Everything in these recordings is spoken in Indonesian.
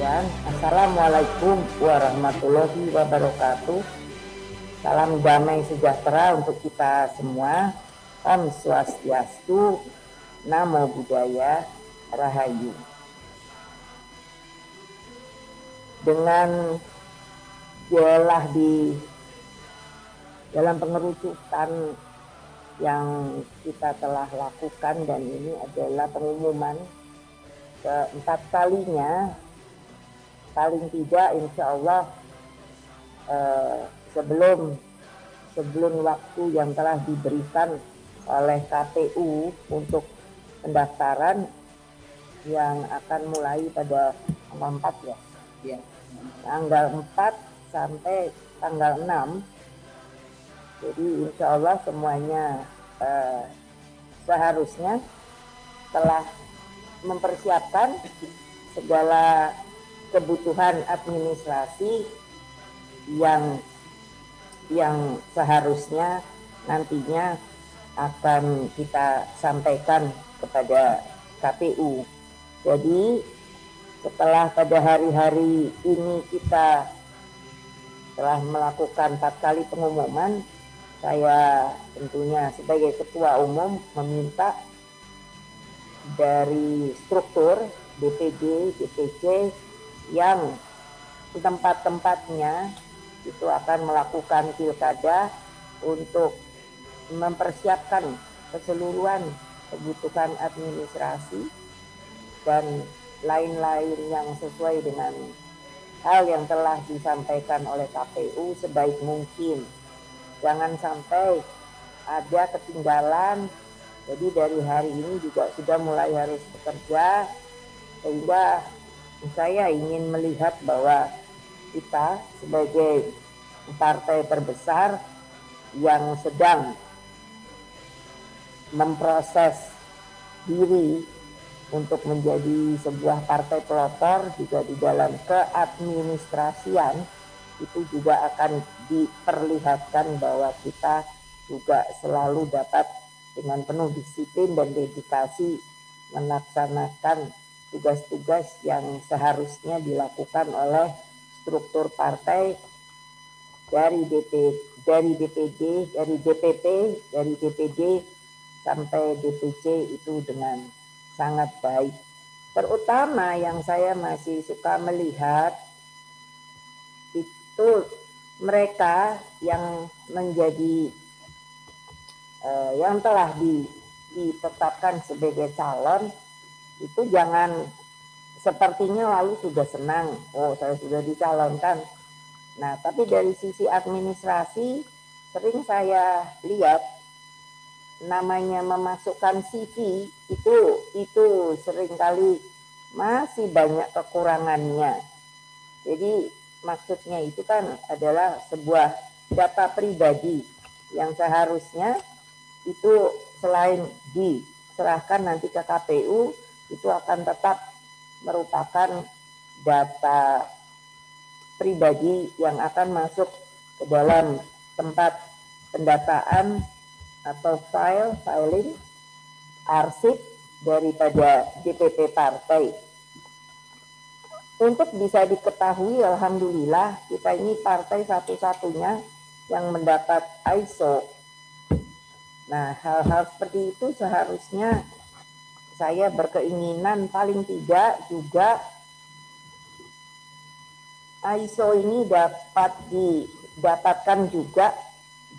sekalian, Assalamualaikum warahmatullahi wabarakatuh. Salam damai sejahtera untuk kita semua. Om Swastiastu, Namo Buddhaya, Rahayu. Dengan jelah di dalam pengerucutan yang kita telah lakukan, dan ini adalah pengumuman keempat kalinya, paling tidak insya Allah sebelum waktu yang telah diberikan oleh KPU untuk pendaftaran yang akan mulai pada tanggal 4 ya. Tanggal 4 sampai tanggal 6. Jadi insya Allah semuanya seharusnya telah mempersiapkan segala kebutuhan administrasi yang seharusnya nantinya akan kita sampaikan kepada KPU. Jadi setelah pada hari-hari ini kita telah melakukan 4 kali pengumuman, saya tentunya sebagai Ketua Umum meminta dari struktur DPD, DPC yang tempat-tempatnya itu akan melakukan pilkada untuk mempersiapkan keseluruhan kebutuhan administrasi dan lain-lain yang sesuai dengan hal yang telah disampaikan oleh KPU sebaik mungkin. Jangan sampai ada ketinggalan. Jadi dari hari ini juga sudah mulai harus bekerja, sehingga saya ingin melihat bahwa kita sebagai partai terbesar yang sedang memproses diri untuk menjadi sebuah partai pelopor juga di dalam keadministrasian, itu juga akan diperlihatkan bahwa kita juga selalu dapat dengan penuh disiplin dan dedikasi melaksanakan tugas-tugas yang seharusnya dilakukan oleh struktur partai dari DPD, dari DPP, dari DPD sampai DPC itu dengan sangat baik. Terutama yang saya masih suka melihat itu mereka yang menjadi yang telah ditetapkan sebagai calon itu jangan sepertinya lalu sudah senang, oh saya sudah dicalonkan. Nah, tapi dari sisi administrasi sering saya lihat namanya memasukkan CV itu seringkali masih banyak kekurangannya. Jadi maksudnya itu kan adalah sebuah data pribadi yang seharusnya itu selain diserahkan nanti ke KPU, itu akan tetap merupakan data pribadi yang akan masuk ke dalam tempat pendataan atau filing arsip daripada DPP partai. Untuk bisa diketahui, alhamdulillah kita ini partai satu-satunya yang mendapat ISO. Nah, hal-hal seperti itu seharusnya saya berkeinginan paling tidak juga ISO ini dapat didapatkan juga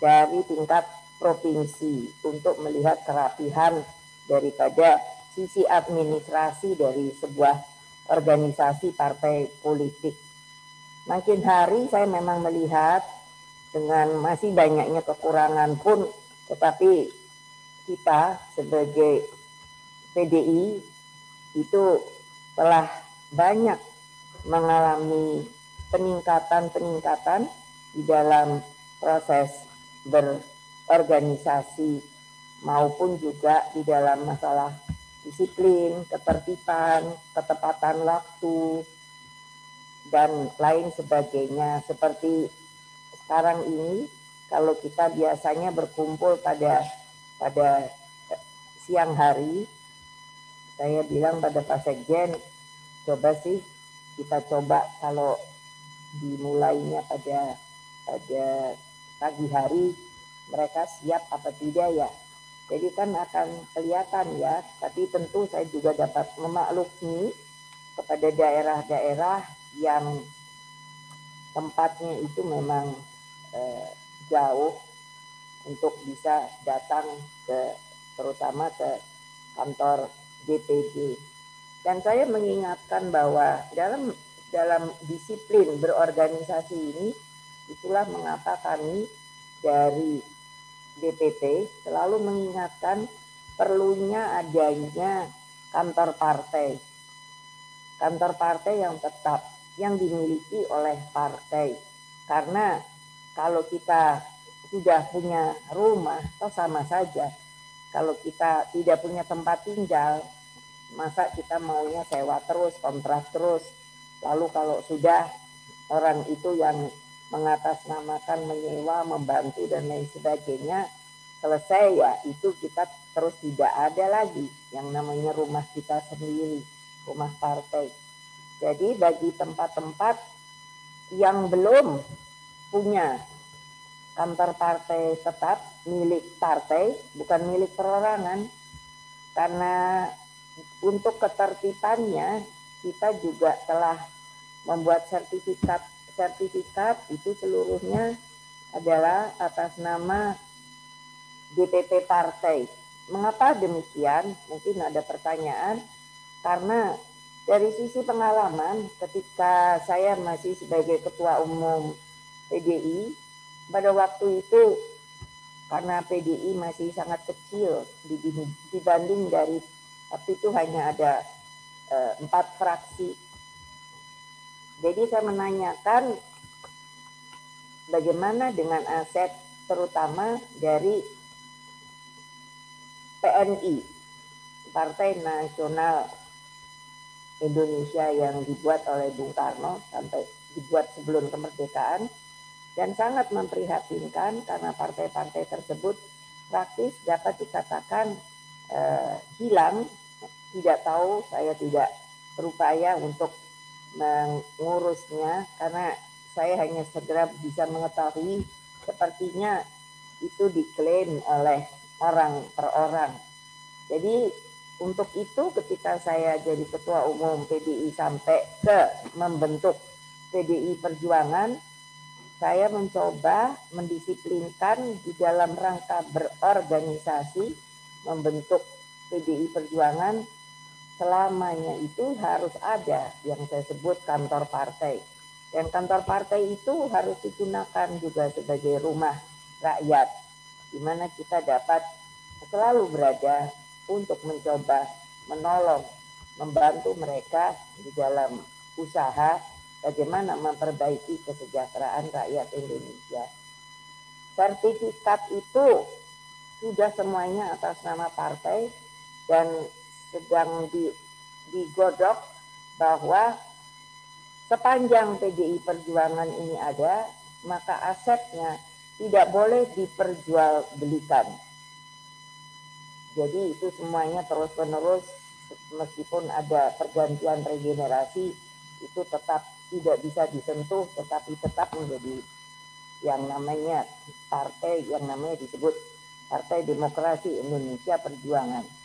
dari tingkat provinsi untuk melihat kerapihan daripada sisi administrasi dari sebuah organisasi partai politik. Makin hari saya memang melihat dengan masih banyaknya kekurangan pun, tetapi kita sebagai PDI itu telah banyak mengalami peningkatan di dalam proses berorganisasi maupun juga di dalam masalah disiplin, ketertiban, ketepatan waktu, dan lain sebagainya. Seperti sekarang ini, kalau kita biasanya berkumpul pada siang hari, saya bilang pada Pak Sekjen, coba sih kita coba kalau dimulainya pada pagi hari, mereka siap apa tidak ya. Jadi kan akan kelihatan ya, tapi tentu saya juga dapat memaklumi kepada daerah-daerah yang tempatnya itu memang jauh untuk bisa datang terutama ke kantor DPD. Dan saya mengingatkan bahwa dalam disiplin berorganisasi ini, itulah mengapa kami dari DPP selalu mengingatkan perlunya adanya kantor partai. Kantor partai yang tetap, yang dimiliki oleh partai. Karena kalau kita sudah punya rumah, toh sama saja. Kalau kita tidak punya tempat tinggal, masa kita maunya sewa terus, kontrak terus. Lalu kalau sudah orang itu yang mengatasnamakan menyewa, membantu dan lain sebagainya selesai ya, itu kita terus tidak ada lagi yang namanya rumah kita sendiri, rumah partai. Jadi bagi tempat-tempat yang belum punya kantor partai tetap milik partai, bukan milik perorangan, karena untuk ketertibannya kita juga telah membuat sertifikat itu seluruhnya adalah atas nama DPP partai. Mengapa demikian? Mungkin ada pertanyaan. Karena dari sisi pengalaman ketika saya masih sebagai ketua umum PDI, pada waktu itu karena PDI masih sangat kecil dibanding dari, tapi itu hanya ada 4 fraksi. Jadi saya menanyakan bagaimana dengan aset terutama dari PNI, Partai Nasional Indonesia, yang dibuat oleh Bung Karno sampai dibuat sebelum kemerdekaan, dan sangat memprihatinkan karena partai-partai tersebut praktis dapat dikatakan hilang. Tidak tahu, saya tidak berupaya untuk mengurusnya karena saya hanya segera bisa mengetahui sepertinya itu diklaim oleh orang per orang. Jadi untuk itu ketika saya jadi ketua umum PDI sampai ke membentuk PDI Perjuangan, saya mencoba mendisiplinkan di dalam rangka berorganisasi membentuk PDI Perjuangan, selamanya itu harus ada yang saya sebut kantor partai. Dan kantor partai itu harus digunakan juga sebagai rumah rakyat, di mana kita dapat selalu berada untuk mencoba menolong, membantu mereka di dalam usaha bagaimana memperbaiki kesejahteraan rakyat Indonesia. Sertifikat itu sudah semuanya atas nama partai dan sedang digodok bahwa sepanjang PDI Perjuangan ini ada, maka asetnya tidak boleh diperjualbelikan. Jadi itu semuanya terus-menerus, meskipun ada pergantian regenerasi, itu tetap tidak bisa disentuh, tetapi tetap menjadi yang namanya partai, yang namanya disebut Partai Demokrasi Indonesia Perjuangan.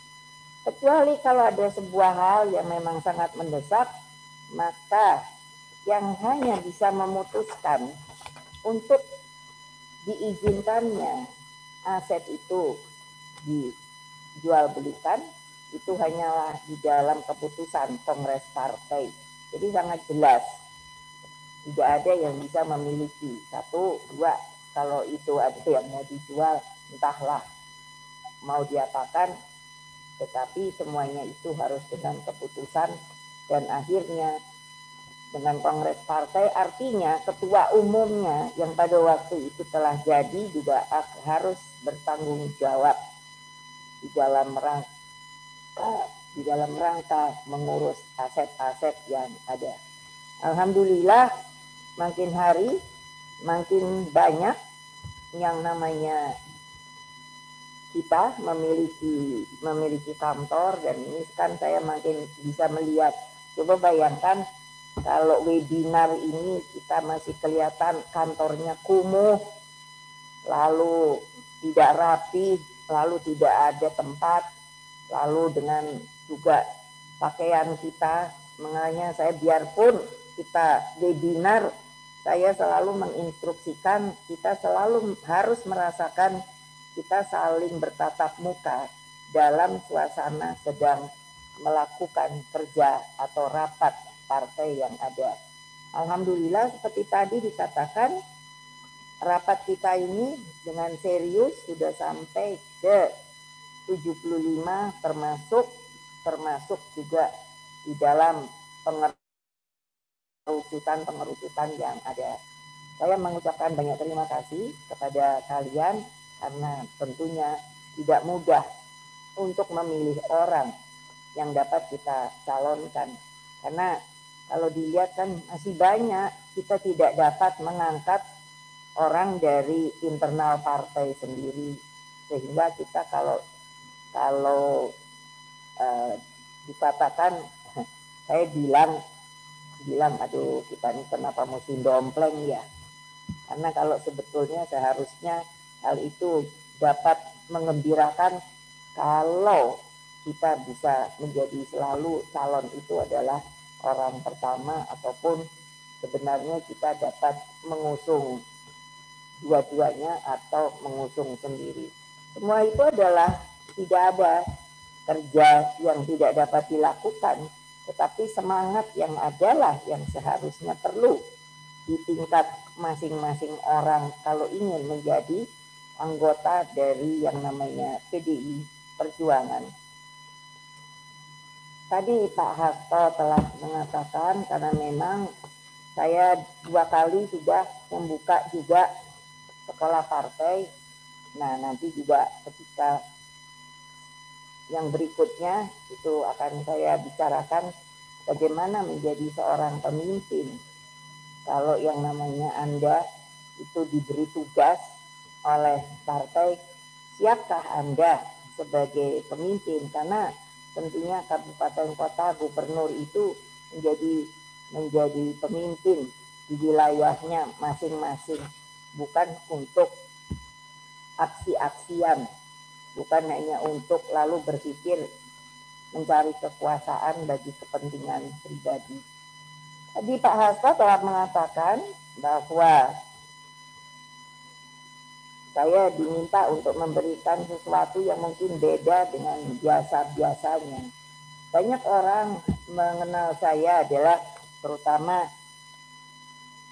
Kecuali kalau ada sebuah hal yang memang sangat mendesak, maka yang hanya bisa memutuskan untuk diizinkannya aset itu dijual belikan itu hanyalah di dalam keputusan Kongres Partai. Jadi sangat jelas, tidak ada yang bisa memiliki. 1, 2, kalau itu ada yang mau dijual, entahlah mau diapakan, tetapi semuanya itu harus dengan keputusan dan akhirnya dengan Kongres Partai. Artinya ketua umumnya yang pada waktu itu telah jadi juga harus bertanggung jawab di dalam rangka mengurus aset-aset yang ada. Alhamdulillah makin hari makin banyak yang namanya kita memiliki kantor, dan ini kan saya makin bisa melihat. Coba bayangkan Kalau webinar ini kita masih kelihatan kantornya kumuh, lalu tidak rapi, lalu tidak ada tempat, lalu dengan juga pakaian kita, makanya saya biarpun kita webinar, saya selalu menginstruksikan kita selalu harus merasakan kita saling bertatap muka dalam suasana sedang melakukan kerja atau rapat partai yang ada. Alhamdulillah seperti tadi dikatakan, rapat kita ini dengan serius sudah sampai ke 75 termasuk juga di dalam pengerucutan yang ada. Saya mengucapkan banyak terima kasih kepada kalian karena tentunya tidak mudah untuk memilih orang yang dapat kita calonkan. Karena kalau dilihat kan masih banyak kita tidak dapat mengangkat orang dari internal partai sendiri, sehingga kita kalau dikatakan saya bilang aduh kita ini kenapa mesti dompleng ya, karena kalau sebetulnya seharusnya hal itu dapat mengembirakan kalau kita bisa menjadi selalu calon itu adalah orang pertama, ataupun sebenarnya kita dapat mengusung dua-duanya atau mengusung sendiri. Semua itu adalah tidak ada kerja yang tidak dapat dilakukan, tetapi semangat yang adalah yang seharusnya perlu di tingkat masing-masing orang kalau ingin menjadi anggota dari yang namanya PDI Perjuangan. Tadi Pak Hasto telah mengatakan karena memang saya 2 kali sudah membuka juga sekolah partai. Nah, nanti juga ketika yang berikutnya itu akan saya bicarakan bagaimana menjadi seorang pemimpin. Kalau yang namanya Anda itu diberi tugas oleh partai, siapkah Anda sebagai pemimpin? Karena tentunya kabupaten kota gubernur itu menjadi pemimpin di wilayahnya masing-masing, bukan untuk aksi-aksian, bukan hanya untuk lalu berpikir mencari kekuasaan bagi kepentingan pribadi. Tadi Pak Hasto telah mengatakan bahwa saya diminta untuk memberikan sesuatu yang mungkin beda dengan biasa-biasanya. Banyak orang mengenal saya adalah terutama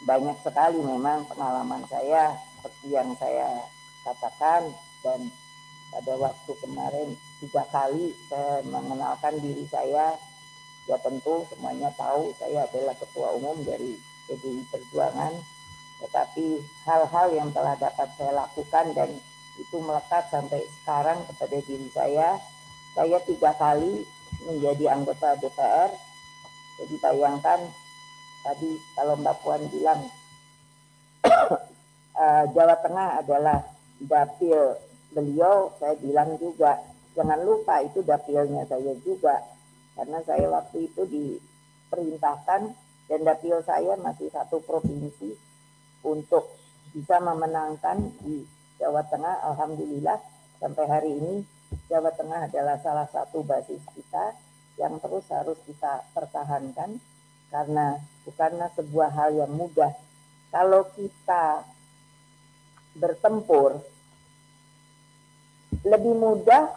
banyak sekali memang pengalaman saya seperti yang saya katakan, dan pada waktu kemarin 3 kali saya mengenalkan diri saya. Ya tentu semuanya tahu saya adalah ketua umum dari PDI Perjuangan, tetapi hal-hal yang telah dapat saya lakukan dan itu melekat sampai sekarang kepada diri saya 3 kali menjadi anggota DPR. Jadi bayangkan tadi kalau Mbak Puan bilang Jawa Tengah adalah dapil beliau, saya bilang juga jangan lupa itu dapilnya saya juga, karena saya waktu itu diperintahkan dan dapil saya masih 1 provinsi untuk bisa memenangkan di Jawa Tengah. Alhamdulillah sampai hari ini Jawa Tengah adalah salah satu basis kita yang terus harus kita pertahankan, karena bukanlah sebuah hal yang mudah. Kalau kita bertempur lebih mudah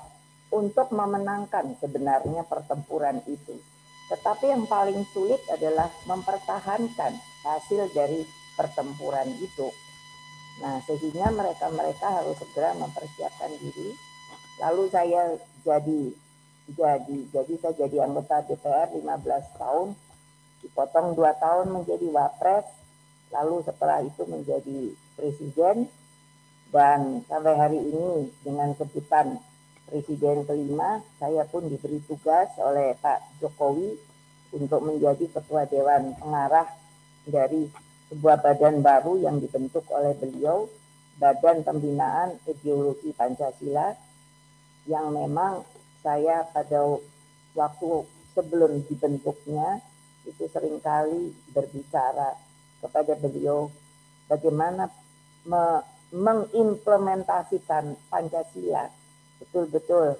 untuk memenangkan sebenarnya pertempuran itu. Tetapi yang paling sulit adalah mempertahankan hasil dari pertempuran itu. Nah, sehingga mereka harus segera mempersiapkan diri. Lalu saya jadi anggota DPR 15 tahun, dipotong 2 tahun menjadi wapres, lalu setelah itu menjadi presiden, dan sampai hari ini dengan sebutan Presiden kelima, saya pun diberi tugas oleh Pak Jokowi untuk menjadi Ketua Dewan Pengarah dari sebuah badan baru yang dibentuk oleh beliau, Badan Pembinaan Ideologi Pancasila, yang memang saya pada waktu sebelum dibentuknya itu seringkali berbicara kepada beliau bagaimana mengimplementasikan Pancasila betul-betul,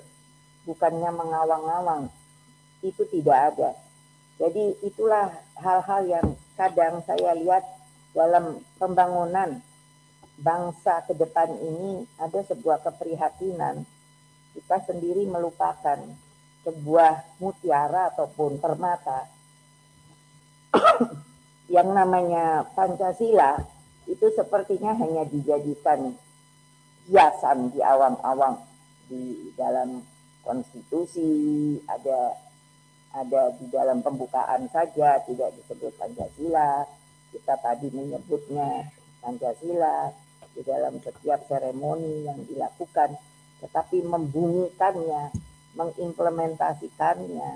bukannya mengawang-awang, itu tidak ada. Jadi itulah hal-hal yang kadang saya lihat dalam pembangunan bangsa ke depan ini, ada sebuah keprihatinan. Kita sendiri melupakan sebuah mutiara ataupun permata. Yang namanya Pancasila itu sepertinya hanya dijadikan hiasan di awang-awang. Di dalam konstitusi ada di dalam pembukaan saja, tidak disebut Pancasila. Kita tadi menyebutnya Pancasila di dalam setiap seremoni yang dilakukan, tetapi membunyikannya, mengimplementasikannya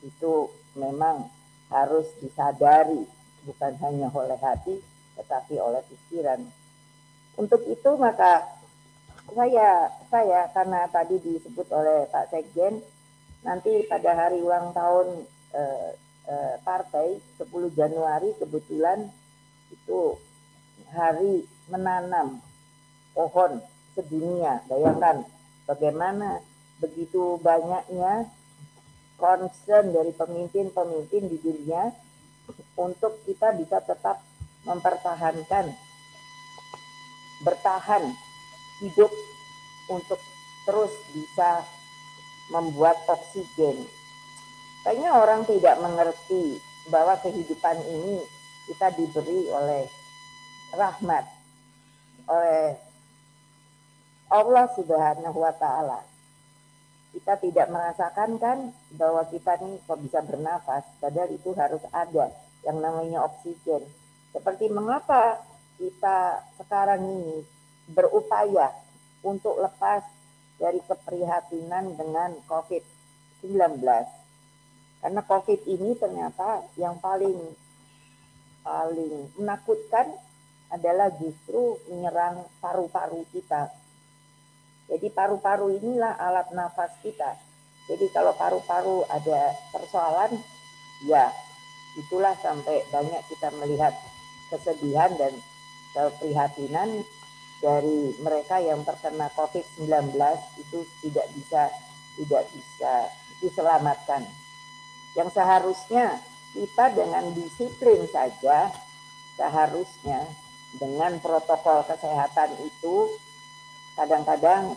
itu memang harus disadari, bukan hanya oleh hati tetapi oleh pikiran. Untuk itu maka saya karena tadi disebut oleh Pak Sekjen, nanti pada hari ulang tahun partai 10 Januari kebetulan itu hari menanam pohon sedunia. Bayangkan bagaimana begitu banyaknya concern dari pemimpin-pemimpin di dunia untuk kita bisa tetap mempertahankan, bertahan hidup untuk terus bisa membuat oksigen. Kayaknya orang tidak mengerti bahwa kehidupan ini kita diberi oleh rahmat, oleh Allah Subhanahu wa Ta'ala. Kita tidak merasakan kan bahwa kita nih kok bisa bernafas, padahal itu harus ada yang namanya oksigen. Seperti mengapa kita sekarang ini berupaya untuk lepas dari keprihatinan dengan COVID-19. Karena COVID ini ternyata yang paling menakutkan adalah justru menyerang paru-paru kita. Jadi paru-paru inilah alat nafas kita. Jadi kalau paru-paru ada persoalan, ya itulah sampai banyak kita melihat kesedihan dan keprihatinan dari mereka yang terkena COVID-19 itu tidak bisa diselamatkan. Yang seharusnya kita dengan disiplin saja, seharusnya dengan protokol kesehatan itu, kadang-kadang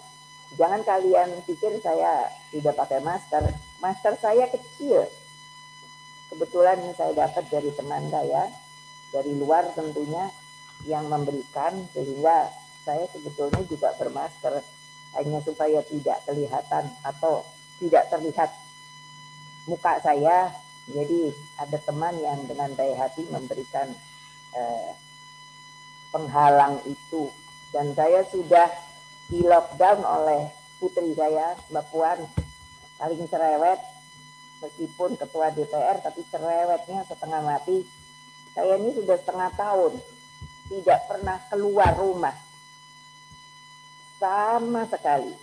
jangan kalian pikir saya tidak pakai masker. Masker saya kecil. Kebetulan saya dapat dari teman saya, dari luar tentunya, yang memberikan, sehingga saya sebetulnya juga bermasker, hanya supaya tidak kelihatan atau tidak terlihat muka saya. Jadi ada teman yang dengan baik hati memberikan penghalang itu. Dan saya sudah di lockdown oleh putri saya, Mbak Puan, paling cerewet, meskipun ketua DPR tapi cerewetnya setengah mati. Saya ini sudah setengah tahun tidak pernah keluar rumah sama sekali.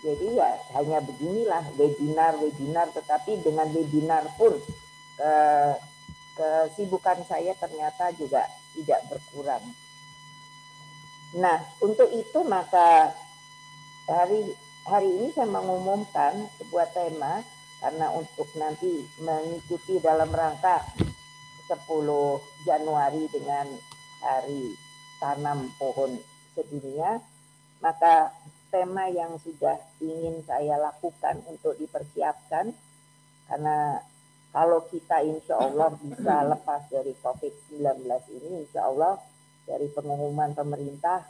Jadi ya hanya beginilah webinar, tetapi dengan webinar pun kesibukan saya ternyata juga tidak berkurang. Nah, untuk itu maka hari ini saya mengumumkan sebuah tema, karena untuk nanti mengikuti dalam rangka 10 Januari dengan hari tanam pohon sedunia, maka tema yang sudah ingin saya lakukan untuk dipersiapkan, karena kalau kita insya Allah bisa lepas dari COVID-19 ini, insya Allah dari pengumuman pemerintah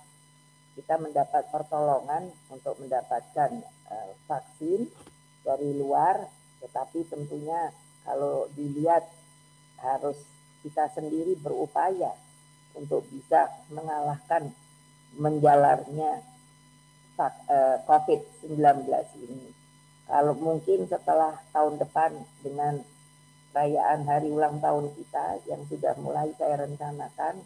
kita mendapat pertolongan untuk mendapatkan vaksin dari luar, tetapi tentunya kalau dilihat harus kita sendiri berupaya untuk bisa mengalahkan menjalarnya COVID-19 ini. Kalau mungkin setelah tahun depan dengan perayaan hari ulang tahun kita yang sudah mulai saya rencanakan,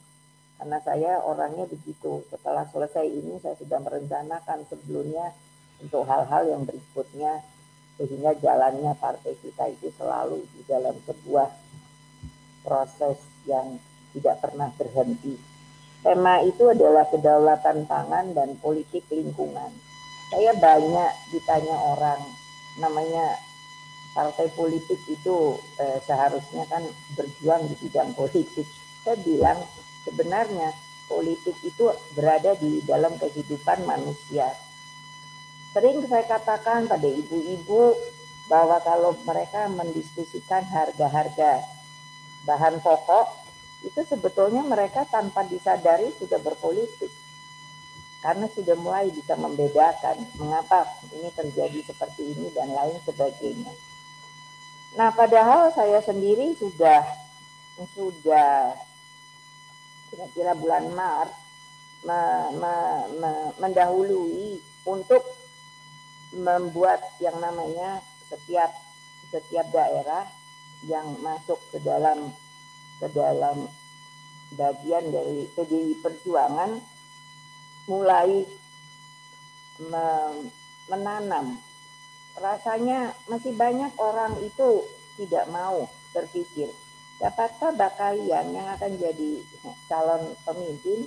karena saya orangnya begitu, setelah selesai ini saya sudah merencanakan sebelumnya untuk hal-hal yang berikutnya, sehingga jalannya partai kita itu selalu di dalam sebuah proses yang tidak pernah berhenti. Tema itu adalah kedaulatan pangan dan politik lingkungan. Saya banyak ditanya orang, namanya partai politik itu seharusnya kan berjuang di bidang politik. Saya bilang sebenarnya politik itu berada di dalam kehidupan manusia. Sering saya katakan pada ibu-ibu bahwa kalau mereka mendiskusikan harga-harga bahan pokok, itu sebetulnya mereka tanpa disadari sudah berpolitik. Karena sudah mulai bisa membedakan mengapa ini terjadi seperti ini dan lain sebagainya. Nah, padahal saya sendiri sudah kira-kira bulan Maret mendahului untuk membuat yang namanya setiap daerah yang masuk ke dalam bagian dari PDI Perjuangan mulai menanam. Rasanya masih banyak orang itu tidak mau berpikir, dapatkah kalian yang akan jadi calon pemimpin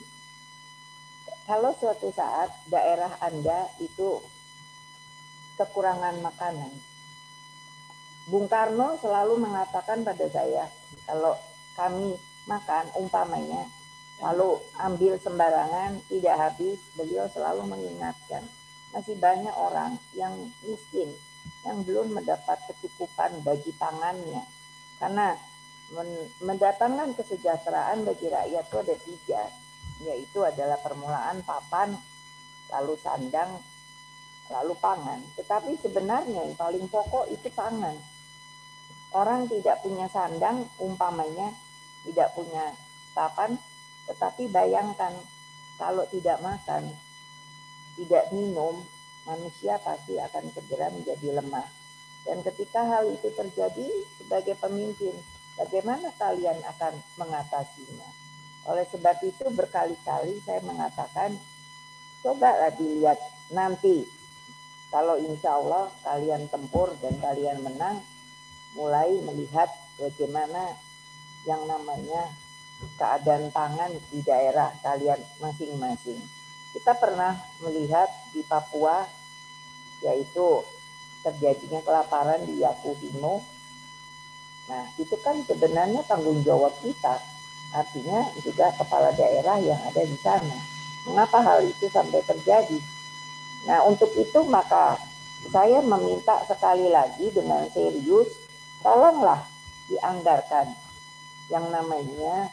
kalau suatu saat daerah Anda itu kekurangan makanan. Bung Karno selalu mengatakan pada saya, kalau kami makan umpamanya, lalu ambil sembarangan, tidak habis, beliau selalu mengingatkan, masih banyak orang yang miskin, yang belum mendapat kecukupan bagi pangannya. Karena mendatangkan kesejahteraan bagi rakyat itu ada 3, yaitu adalah permulaan papan, lalu sandang, lalu pangan. Tetapi sebenarnya yang paling pokok itu pangan. Orang tidak punya sandang, umpamanya tidak punya papan, tetapi bayangkan kalau tidak makan, tidak minum, manusia pasti akan segera menjadi lemah. Dan ketika hal itu terjadi sebagai pemimpin, bagaimana kalian akan mengatasinya? Oleh sebab itu berkali-kali saya mengatakan, cobalah dilihat nanti kalau insya Allah kalian tempur dan kalian menang, mulai melihat bagaimana yang namanya keadaan pangan di daerah kalian masing-masing. Kita pernah melihat di Papua, yaitu terjadinya kelaparan di Yahukimo. Nah, itu kan sebenarnya tanggung jawab kita. Artinya juga kepala daerah yang ada di sana. Mengapa hal itu sampai terjadi? Nah, untuk itu maka saya meminta sekali lagi dengan serius, tolonglah dianggarkan yang namanya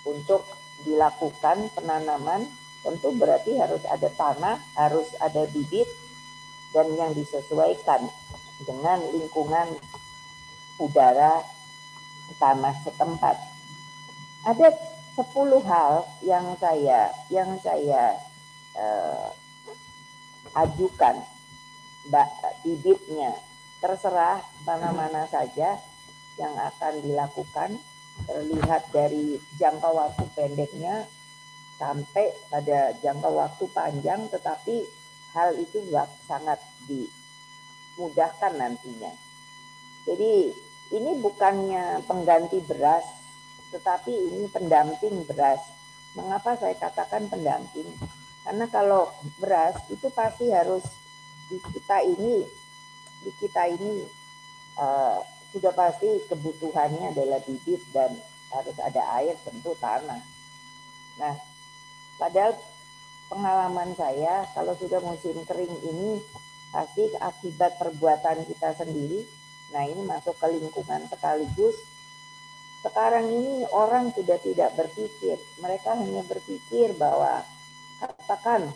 untuk dilakukan penanaman. Tentu berarti harus ada tanah, harus ada bibit, dan yang disesuaikan dengan lingkungan udara tanah setempat. Ada 10 hal yang saya ajukan bibitnya, terserah mana-mana saja yang akan dilakukan, terlihat dari jangka waktu pendeknya sampai pada jangka waktu panjang, tetapi hal itu sangat dimudahkan nantinya. Jadi ini bukannya pengganti beras, tetapi ini pendamping beras. Mengapa saya katakan pendamping? Karena kalau beras itu pasti harus di kita ini sudah pasti kebutuhannya adalah bibit dan harus ada air, tentu tanah. Nah, padahal pengalaman saya kalau sudah musim kering ini pasti akibat perbuatan kita sendiri. Nah, ini masuk ke lingkungan sekaligus. Sekarang ini orang sudah tidak berpikir, mereka hanya berpikir bahwa katakan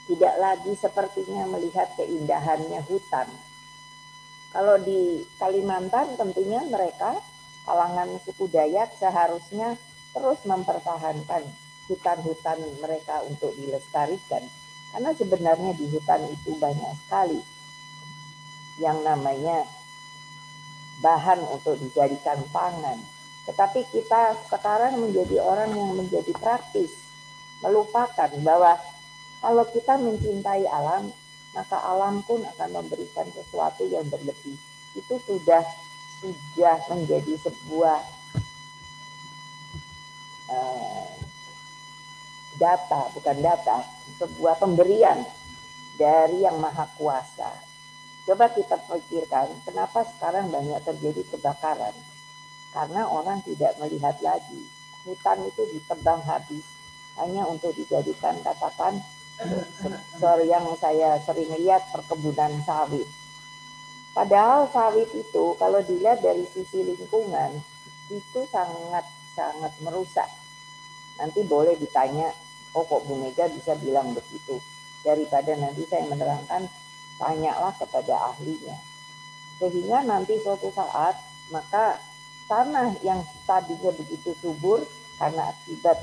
tidak lagi sepertinya melihat keindahannya hutan. Kalau di Kalimantan tentunya mereka kalangan suku Dayak seharusnya terus mempertahankan hutan-hutan mereka untuk dilestarikan. Karena sebenarnya di hutan itu banyak sekali yang namanya bahan untuk dijadikan pangan. Tetapi kita sekarang menjadi orang yang menjadi praktis, melupakan bahwa kalau kita mencintai alam, maka alam pun akan memberikan sesuatu yang berlebih. Itu sudah sudah menjadi sebuah bukan data, sebuah pemberian dari Yang Maha Kuasa. Coba kita pikirkan, kenapa sekarang banyak terjadi kebakaran? Karena orang tidak melihat lagi. Hutan itu ditebang habis hanya untuk dijadikan, katakan, yang saya sering lihat, perkebunan sawit. Padahal sawit itu kalau dilihat dari sisi lingkungan itu sangat merusak. Nanti boleh ditanya, oh kok Bu Mega bisa bilang begitu? Daripada nanti saya menerangkan, tanyalah kepada ahlinya. Sehingga nanti suatu saat, maka tanah yang tadinya begitu subur karena akibat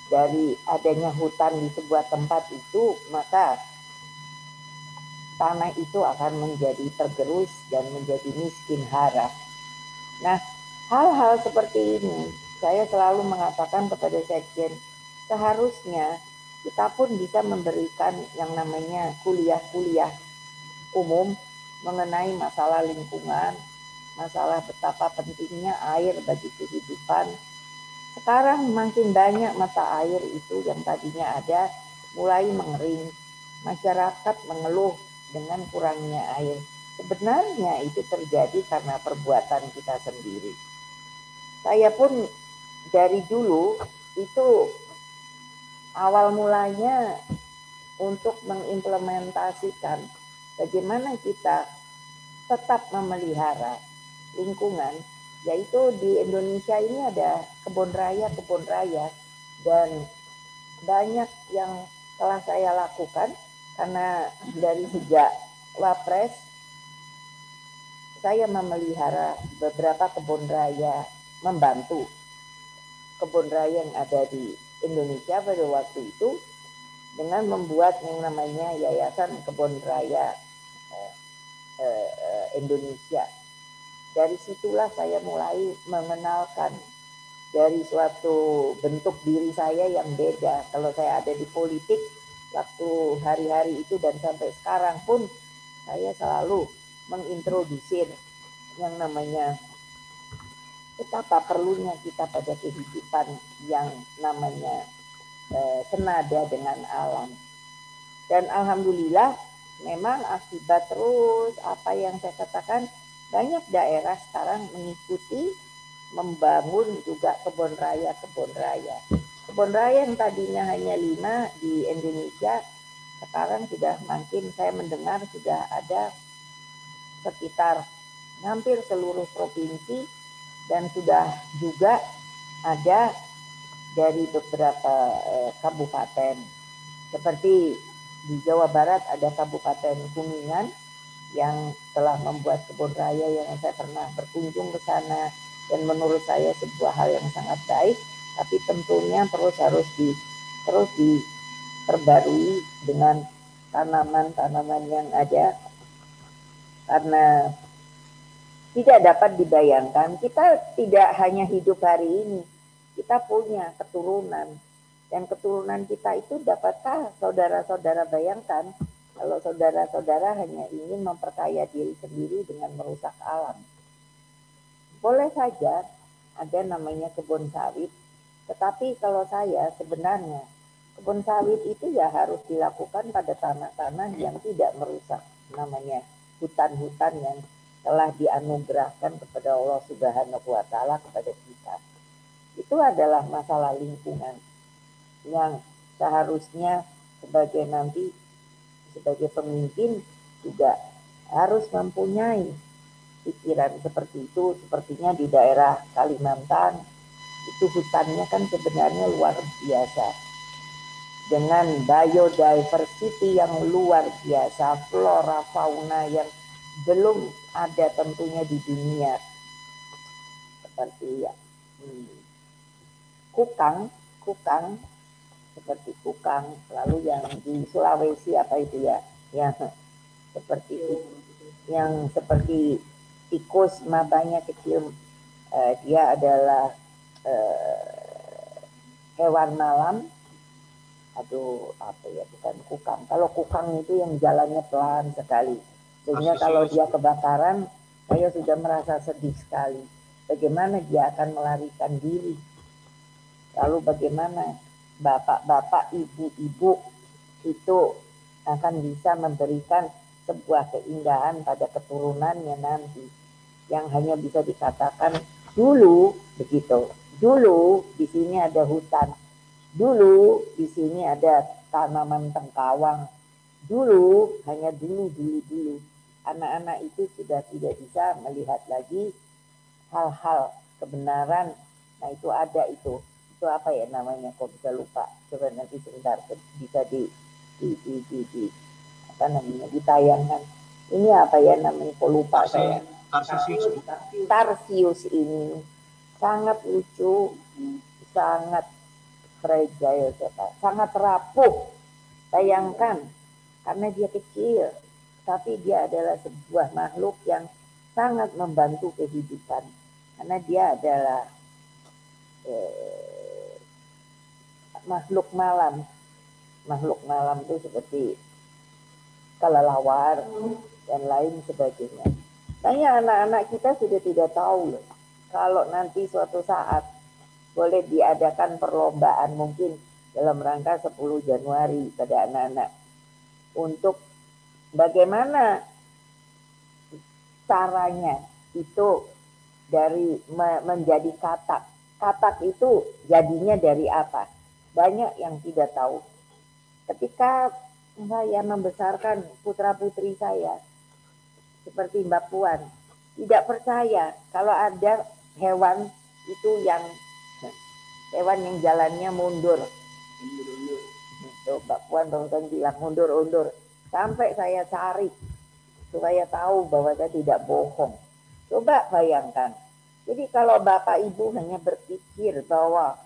dari adanya hutan di sebuah tempat itu, maka tanah itu akan menjadi tergerus dan menjadi miskin hara. Nah, hal-hal seperti ini saya selalu mengatakan kepada sekjen, seharusnya kita pun bisa memberikan yang namanya kuliah-kuliah umum mengenai masalah lingkungan, masalah betapa pentingnya air bagi kehidupan. Sekarang makin banyak mata air itu yang tadinya ada mulai mengering. Masyarakat mengeluh dengan kurangnya air. Sebenarnya itu terjadi karena perbuatan kita sendiri. Saya pun dari dulu itu awal mulanya untuk mengimplementasikan bagaimana kita tetap memelihara lingkungan, yaitu di Indonesia ini ada kebun raya, dan banyak yang telah saya lakukan karena dari sejak Wapres saya memelihara beberapa kebun raya, membantu kebun raya yang ada di Indonesia pada waktu itu dengan membuat yang namanya Yayasan Kebun Raya Indonesia. Dari situlah saya mulai mengenalkan dari suatu bentuk diri saya yang beda. Kalau saya ada di politik waktu hari-hari itu dan sampai sekarang pun saya selalu mengintrodusir yang namanya betapa perlunya kita pada kehidupan yang namanya senada dengan alam. Dan alhamdulillah memang akibat terus apa yang saya katakan, banyak daerah sekarang mengikuti membangun juga kebun raya. Kebun raya yang tadinya hanya 5 di Indonesia, sekarang sudah makin saya mendengar sudah ada sekitar hampir seluruh provinsi dan sudah juga ada dari beberapa kabupaten. Seperti di Jawa Barat ada Kabupaten Kuningan yang telah membuat kebun raya yang saya pernah berkunjung ke sana, dan menurut saya sebuah hal yang sangat baik, tapi tentunya harus diperbarui dengan tanaman-tanaman yang ada, karena tidak dapat dibayangkan kita tidak hanya hidup hari ini, kita punya keturunan. Dan keturunan kita itu dapatkah saudara-saudara bayangkan kalau saudara-saudara hanya ingin memperkaya diri sendiri dengan merusak alam? Boleh saja ada namanya kebun sawit, tetapi kalau saya sebenarnya kebun sawit itu ya harus dilakukan pada tanah-tanah yang tidak merusak, namanya hutan-hutan yang telah dianugerahkan kepada Allah Subhanahu wa taala kepada kita. Itu adalah masalah lingkungan yang seharusnya sebagai pemimpin juga harus mempunyai pikiran seperti itu. Sepertinya di daerah Kalimantan itu hutannya kan sebenarnya luar biasa, dengan biodiversity yang luar biasa, flora fauna yang belum ada tentunya di dunia, seperti kukang seperti kukang, lalu yang di Sulawesi apa itu ya, yang seperti tikus mabanya kecil, dia adalah hewan malam. Bukan kukang. Kalau kukang itu yang jalannya pelan sekali, sehingga kalau dia kebakaran Saya sudah merasa sedih sekali. Bagaimana dia akan melarikan diri? Lalu bagaimana bapak-bapak, ibu-ibu itu akan bisa memberikan sebuah keindahan pada keturunannya nanti, yang hanya bisa dikatakan dulu begitu. Dulu di sini ada hutan. Dulu di sini ada tanaman tengkawang. Dulu hanya dulu. Anak-anak itu sudah tidak bisa melihat lagi hal-hal kebenaran. Nah itu ada itu apa ya namanya, kok bisa lupa, coba nanti sebentar bisa di apa namanya, ditayangkan. Ini apa ya namanya, kok lupa saya. Tarsius ini sangat lucu, sangat fragile, sangat rapuh. Bayangkan, karena dia kecil, tapi dia adalah sebuah makhluk yang sangat membantu kehidupan. Karena dia adalah makhluk malam. Makhluk malam itu seperti kelelawar dan lain sebagainya. Tanya anak-anak kita sudah tidak tahu loh. Kalau nanti suatu saat boleh diadakan perlombaan mungkin dalam rangka 10 Januari pada anak-anak untuk bagaimana caranya itu dari menjadi katak. Katak itu jadinya dari apa? Banyak yang tidak tahu. Ketika saya membesarkan putra-putri saya, seperti Mbak Puan, tidak percaya kalau ada hewan itu yang jalannya mundur. Mbak Puan barusan bilang mundur-undur. Sampai saya cari supaya tahu bahwa saya tidak bohong. Coba bayangkan. Jadi kalau Bapak Ibu hanya berpikir bahwa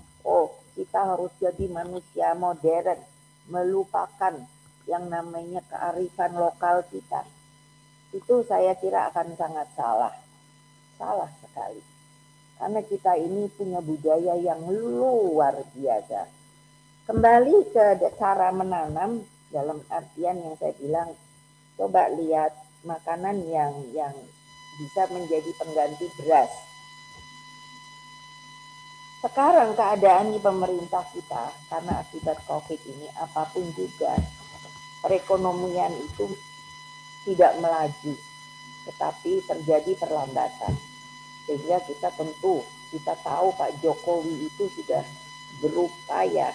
kita harus jadi manusia modern, melupakan yang namanya kearifan lokal kita, itu saya kira akan sangat salah. Salah sekali. Karena kita ini punya budaya yang luar biasa. Kembali ke cara menanam, dalam artian yang saya bilang, coba lihat makanan yang bisa menjadi pengganti beras. Sekarang keadaan di pemerintah kita, karena akibat COVID ini, apapun juga, perekonomian itu tidak melaju, tetapi terjadi perlambatan. Sehingga kita tahu Pak Jokowi itu sudah berupaya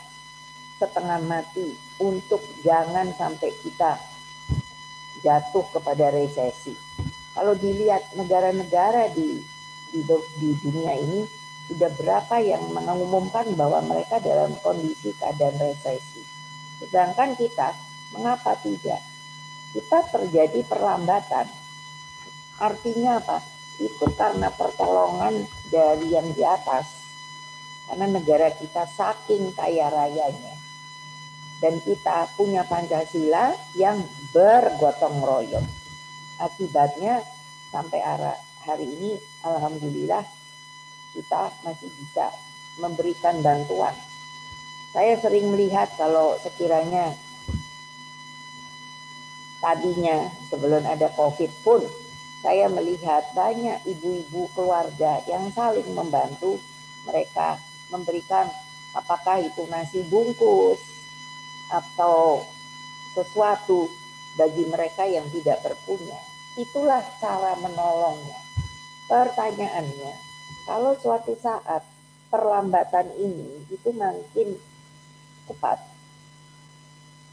setengah mati untuk jangan sampai kita jatuh kepada resesi. Kalau dilihat negara-negara di dunia ini, sudah berapa yang mengumumkan bahwa mereka dalam kondisi keadaan resesi. Sedangkan kita, mengapa tidak? Kita terjadi perlambatan. Artinya apa? Itu karena pertolongan dari yang di atas. Karena negara kita saking kaya rayanya. Dan kita punya Pancasila yang bergotong royong. Akibatnya sampai hari ini alhamdulillah kita masih bisa memberikan bantuan. Saya sering melihat kalau sekiranya tadinya sebelum ada COVID pun, saya melihat banyak ibu-ibu keluarga yang saling membantu. Mereka memberikan apakah itu nasi bungkus atau sesuatu bagi mereka yang tidak berpunya. Itulah cara menolongnya. Pertanyaannya, kalau suatu saat perlambatan ini itu makin cepat,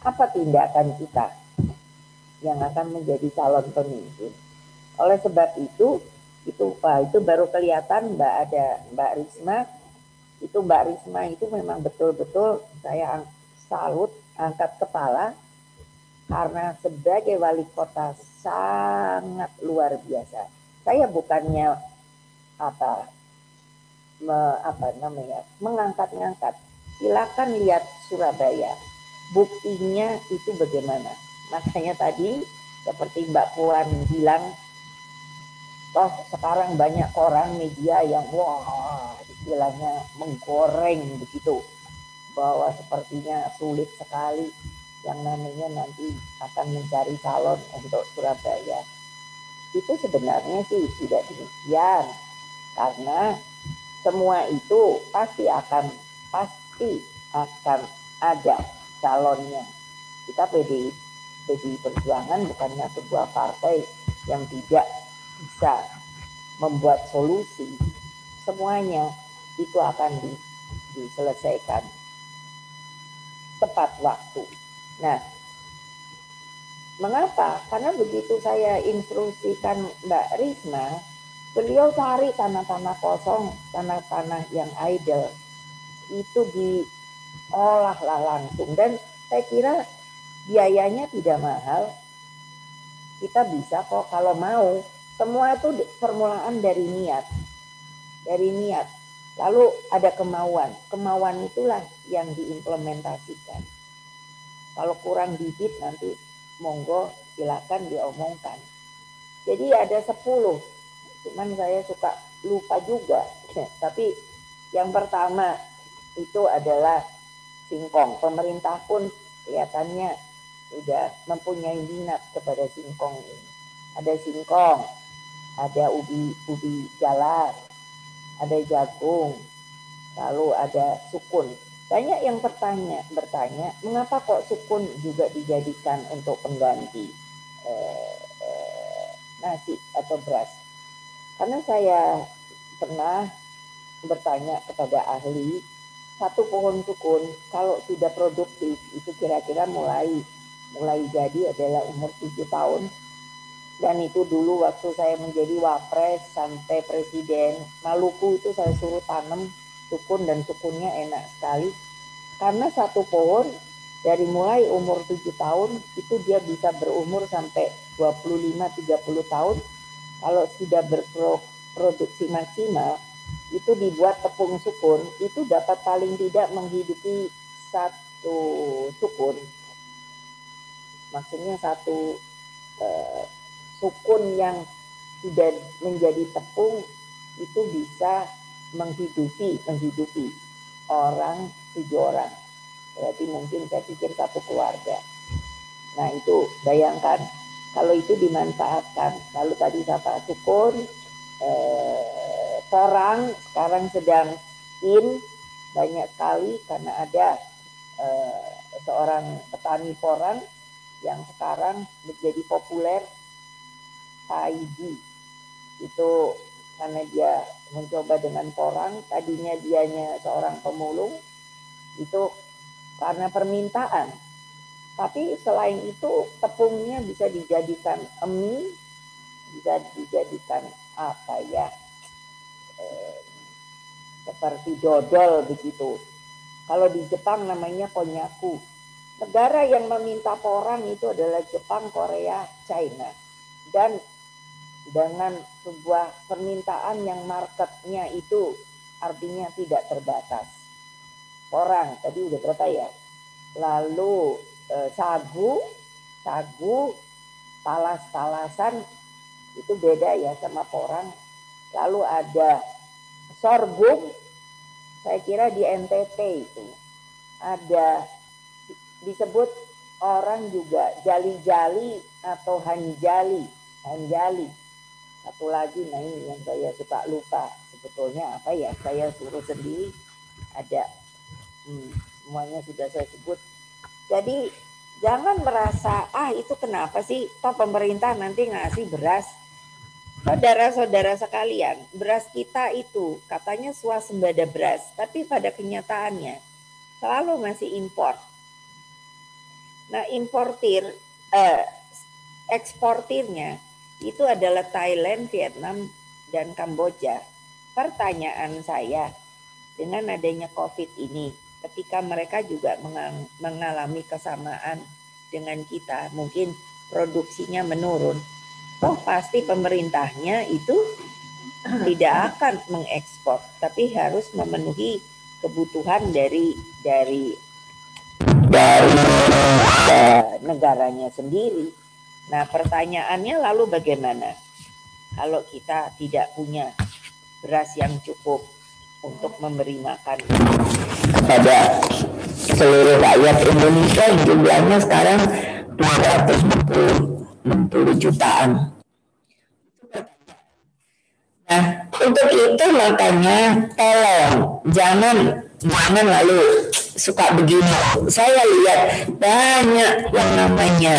apa tindakan kita yang akan menjadi calon pemimpin? Oleh sebab itu baru kelihatan Mbak Risma. Itu Mbak Risma itu memang betul-betul saya salut, angkat kepala, karena sebagai wali kota sangat luar biasa. Saya bukannya mengangkat-ngangkat. Silakan lihat Surabaya. Buktinya itu bagaimana. Makanya tadi seperti Mbak Puan bilang, toh sekarang banyak koran media yang istilahnya menggoreng begitu, bahwa sepertinya sulit sekali yang namanya nanti akan mencari calon untuk Surabaya. Itu sebenarnya sih tidak demikian, karena semua itu pasti akan ada calonnya. Kita PDI Perjuangan bukannya sebuah partai yang tidak bisa membuat solusi. Semuanya itu akan diselesaikan tepat waktu. Nah, mengapa? Karena begitu saya instruksikan Mbak Risma, beliau cari tanah-tanah kosong, tanah-tanah yang idle, itu diolahlah langsung. Dan saya kira biayanya tidak mahal. Kita bisa kok kalau mau. Semua itu permulaan dari niat. Dari niat. Lalu ada kemauan. Kemauan itulah yang diimplementasikan. Kalau kurang bibit nanti monggo silakan diomongkan. Jadi ada 10. Cuman saya suka lupa juga. Tapi yang pertama itu adalah singkong. Pemerintah pun kelihatannya sudah mempunyai minat kepada singkong ini. Ada singkong, ada ubi jalar, ada jagung, lalu ada sukun. Banyak yang bertanya, mengapa kok sukun juga dijadikan untuk pengganti nasi atau beras? Karena saya pernah bertanya kepada ahli, satu pohon sukun kalau sudah produktif itu kira-kira mulai jadi adalah umur 7 tahun. Dan itu dulu waktu saya menjadi wapres sampai presiden Maluku itu saya suruh tanam sukun, dan sukunnya enak sekali. Karena satu pohon dari mulai umur 7 tahun itu dia bisa berumur sampai 25-30 tahun. Kalau sudah berproduksi maksimal, itu dibuat tepung sukun, itu dapat paling tidak menghidupi satu sukun. Maksudnya satu sukun yang sudah menjadi tepung itu bisa menghidupi orang 7 orang. Berarti mungkin saya pikir satu keluarga. Nah itu bayangkan kalau itu dimanfaatkan. Lalu tadi apa sukun, porang sekarang sedang banyak sekali karena ada seorang petani porang yang sekarang menjadi populer, Taiji. Itu karena dia mencoba dengan porang, tadinya dianya seorang pemulung, itu karena permintaan. Tapi selain itu tepungnya bisa dijadikan mie, bisa dijadikan apa ya, seperti dodol begitu. Kalau di Jepang namanya konnyaku. Negara yang meminta porang itu adalah Jepang, Korea, China. Dan dengan sebuah permintaan yang marketnya itu artinya tidak terbatas. Porang tadi udah berapa ya? Lalu sagu, talas-talasan itu beda ya sama porang. Lalu ada sorghum, saya kira di NTT itu ada disebut orang juga jali-jali atau hanjali. Satu lagi, nah ini yang saya suka lupa sebetulnya apa ya, saya suruh sendiri ada. Semuanya sudah saya sebut. Jadi jangan merasa itu kenapa sih toh pemerintah nanti ngasih beras. Saudara-saudara sekalian, beras kita itu katanya swasembada beras, tapi pada kenyataannya selalu masih impor. Nah, eksportirnya itu adalah Thailand, Vietnam, dan Kamboja. Pertanyaan saya, dengan adanya COVID ini, ketika mereka juga mengalami kesamaan dengan kita, mungkin produksinya menurun, pasti pemerintahnya itu tidak akan mengekspor, tapi harus memenuhi kebutuhan dari negaranya sendiri. Nah, pertanyaannya lalu bagaimana kalau kita tidak punya beras yang cukup untuk memberi makan kepada seluruh rakyat Indonesia yang jumlahnya sekarang 260 jutaan. Untuk itu makanya tolong jangan lalu suka begini. Saya lihat banyak yang namanya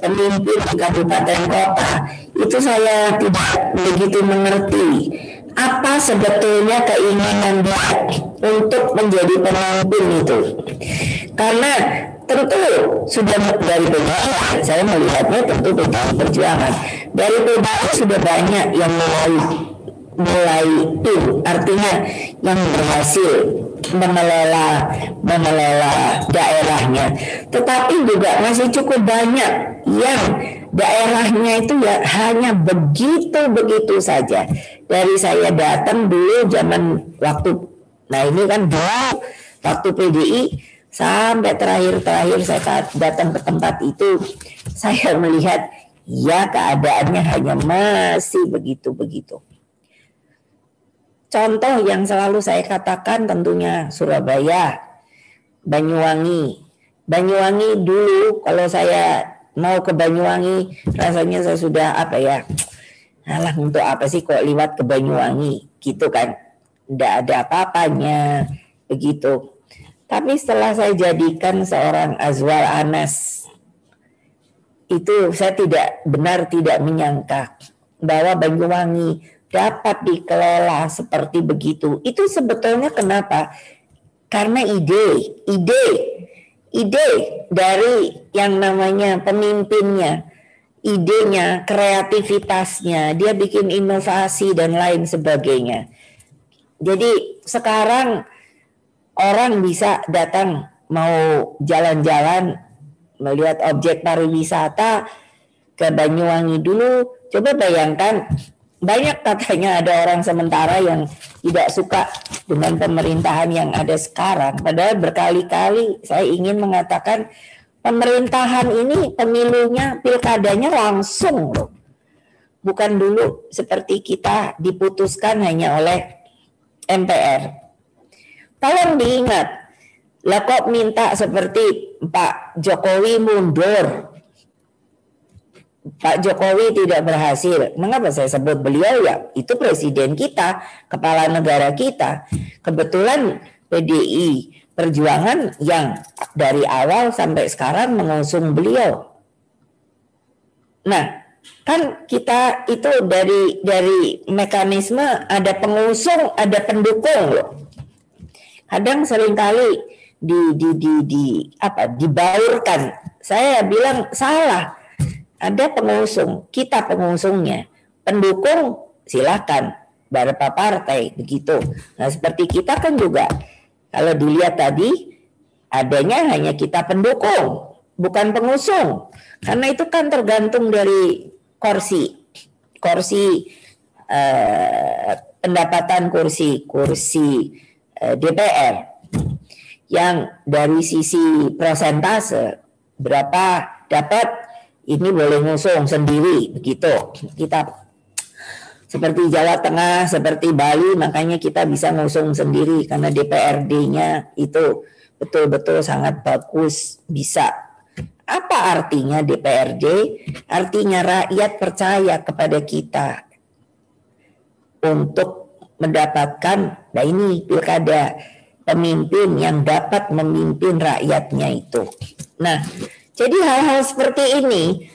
pemimpin di kabupaten kota itu saya tidak begitu mengerti apa sebetulnya keinginan dia untuk menjadi pemimpin itu. Karena tentu sudah dari PDI, saya melihatnya tentu PDI Perjuangan. Dari PDI sudah banyak yang mulai itu, artinya yang berhasil mengelola daerahnya. Tetapi juga masih cukup banyak yang daerahnya itu ya hanya begitu saja. Dari saya datang dulu zaman waktu, nah ini kan dulu waktu PDI sampai terakhir saya datang ke tempat itu, saya melihat ya keadaannya hanya masih begitu. Contoh yang selalu saya katakan tentunya Surabaya, Banyuwangi dulu kalau saya mau ke Banyuwangi rasanya saya sudah alah untuk apa sih kok liwat ke Banyuwangi gitu kan, tidak ada apa-apanya begitu. Tapi setelah saya jadikan seorang Azwar Anas, itu saya tidak menyangka bahwa Banyuwangi dapat dikelola seperti begitu. Itu sebetulnya kenapa? Karena ide dari yang namanya pemimpinnya, idenya, kreativitasnya, dia bikin inovasi dan lain sebagainya. Jadi sekarang orang bisa datang mau jalan-jalan melihat objek pariwisata ke Banyuwangi dulu. Coba bayangkan, banyak katanya ada orang sementara yang tidak suka dengan pemerintahan yang ada sekarang. Padahal berkali-kali saya ingin mengatakan pemerintahan ini pemilunya, pilkadanya langsung loh. Bukan dulu seperti kita diputuskan hanya oleh MPR. Tolong diingat, lah kok minta seperti Pak Jokowi mundur. Pak Jokowi tidak berhasil. Mengapa saya sebut beliau? Ya itu presiden kita, kepala negara kita. Kebetulan PDI Perjuangan yang dari awal sampai sekarang mengusung beliau. Nah, kan kita itu dari mekanisme ada pengusung, ada pendukung loh. Kadang seringkali dibaurkan. Saya bilang salah. Ada pengusung, kita pengusungnya, pendukung silakan beberapa partai begitu. Nah seperti kita kan juga kalau dilihat tadi adanya hanya kita pendukung, bukan pengusung, karena itu kan tergantung dari kursi pendapatan kursi DPR yang dari sisi persentase berapa dapat. Ini boleh ngusung sendiri begitu. Kita seperti Jawa Tengah, seperti Bali, makanya kita bisa ngusung sendiri karena DPRD-nya itu betul-betul sangat bagus, bisa. Apa artinya DPRD? Artinya rakyat percaya kepada kita untuk mendapatkan, nah ini pilkada, pemimpin yang dapat memimpin rakyatnya itu. Nah, jadi hal-hal seperti ini,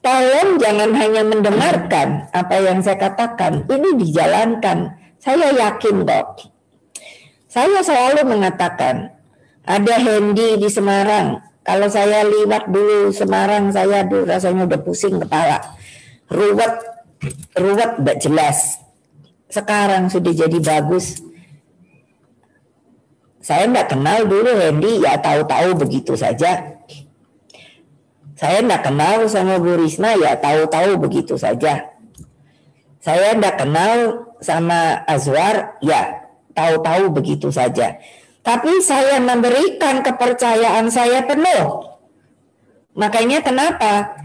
tolong jangan hanya mendengarkan apa yang saya katakan, ini dijalankan. Saya yakin kok. Saya selalu mengatakan, ada Hendy di Semarang. Kalau saya liwat dulu Semarang, saya rasanya udah pusing kepala. Ruwet gak jelas. Sekarang sudah jadi bagus. Saya nggak kenal dulu Hendy, ya tahu-tahu begitu saja. Saya tidak kenal sama Bu Risma, ya tahu-tahu begitu saja. Saya tidak kenal sama Azwar, ya tahu-tahu begitu saja. Tapi saya memberikan kepercayaan saya penuh. Makanya kenapa?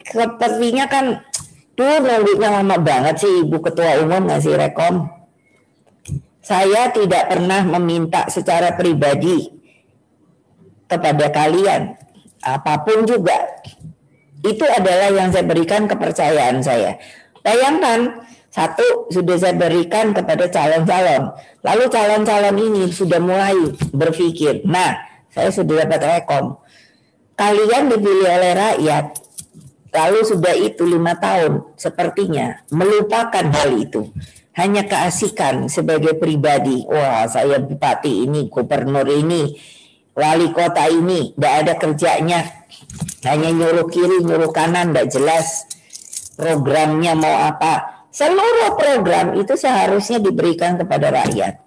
Sepertinya kan, nunggunya lama banget sih Ibu Ketua Umum ngasih rekom. Saya tidak pernah meminta secara pribadi kepada kalian. Apapun juga, itu adalah yang saya berikan kepercayaan saya. Bayangkan, Satu sudah saya berikan kepada calon-calon. Lalu calon-calon ini sudah mulai berpikir, nah saya sudah dapat rekom. Kalian dipilih oleh rakyat, lalu sudah itu 5 tahun, sepertinya melupakan hal itu. Hanya keasikan sebagai pribadi. Wah, saya bupati ini, gubernur ini, wali kota ini, tidak ada kerjanya. Hanya nyuruh kiri, nyuruh kanan, tidak jelas programnya mau apa. Seluruh program itu seharusnya diberikan kepada rakyat.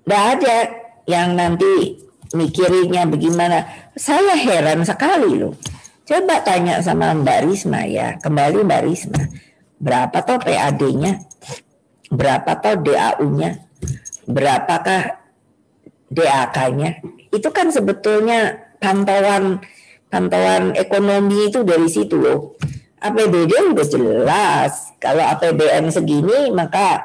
Tidak ada yang nanti mikirnya bagaimana. Saya heran sekali loh. Coba tanya sama Mbak Risma ya, kembali Mbak Risma. Berapa toh PAD-nya? Berapa toh DAU-nya? Berapakah DAK-nya? Itu kan sebetulnya pantauan ekonomi itu dari situ loh. APBD udah jelas. Kalau APBN segini maka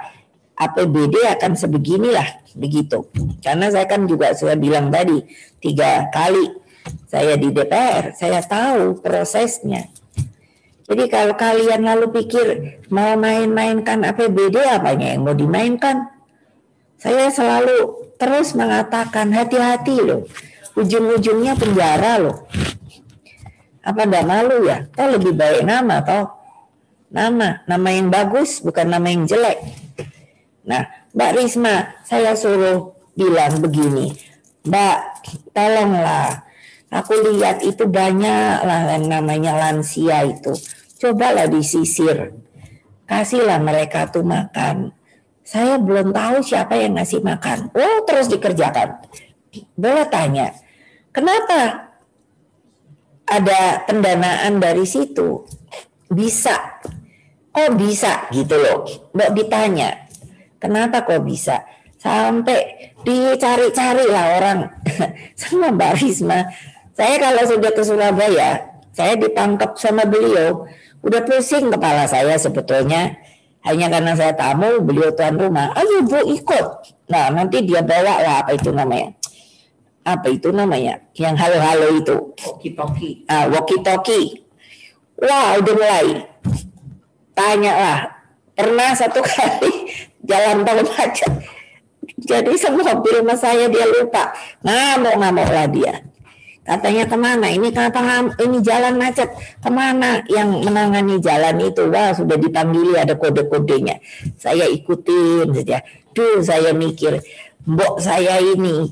APBD akan sebeginilah begitu. Karena saya kan juga sudah bilang tadi 3 kali saya di DPR, saya tahu prosesnya. Jadi kalau kalian lalu pikir mau main-mainkan APBD, apanya yang mau dimainkan? Saya selalu terus mengatakan hati-hati loh. Ujung-ujungnya penjara loh. Apa enggak malu ya? Toh lebih baik nama toh. Nama yang bagus bukan nama yang jelek. Nah, Mbak Risma, saya suruh bilang begini, Mbak, tolonglah. Aku lihat itu banyak lah yang namanya lansia itu. Cobalah disisir. Kasihlah mereka tuh makan. Saya belum tahu siapa yang ngasih makan. Oh, terus dikerjakan. Boleh tanya, kenapa ada pendanaan dari situ? Bisa. Kok bisa gitu loh. Mbak ditanya, kenapa kok bisa? Sampai dicari-cari lah orang sama Mbak Risma. Saya kalau sudah ke Surabaya, saya ditangkap sama beliau. Udah pusing kepala saya sebetulnya. Hanya karena saya tamu, beliau tuan rumah. Ayo Bu ikut. Nah nanti dia bawa lah apa itu namanya. Yang halo-halo itu. Walkie-talkie. Walkie-talkie. Wah udah mulai. Tanya lah. Pernah satu kali jalan tol macet. Jadi semobil mas saya dia lupa. Ngamuk-ngamuk lah dia. Katanya kemana? Ini kenapa ini jalan macet? Kemana yang menangani jalan itu? Wah sudah dipanggili ada kode-kodenya. Saya ikutin saja. Saya mikir, mbok saya ini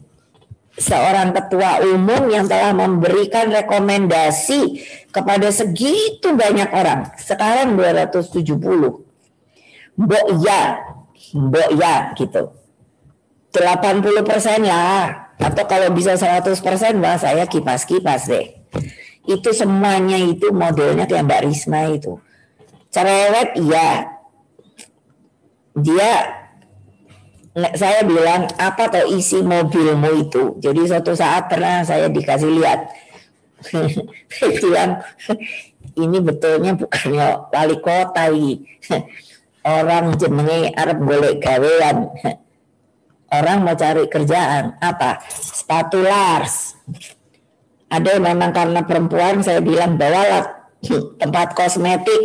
seorang ketua umum yang telah memberikan rekomendasi kepada segitu banyak orang. Sekarang 270. Mbok ya gitu. 80% lah. Atau kalau bisa 100% wah saya kipas-kipas deh. Itu semuanya itu modelnya kayak Mbak Risma itu. Cerewet iya. Saya bilang apa toh isi mobilmu itu. Jadi suatu saat pernah saya dikasih lihat. Saya bilang ini betulnya bukannya wali kota ini. Orang jenenge arep golek gawean. Orang mau cari kerjaan apa? Sepatu Lars. Ada memang karena perempuan saya bilang bawalah tempat kosmetik.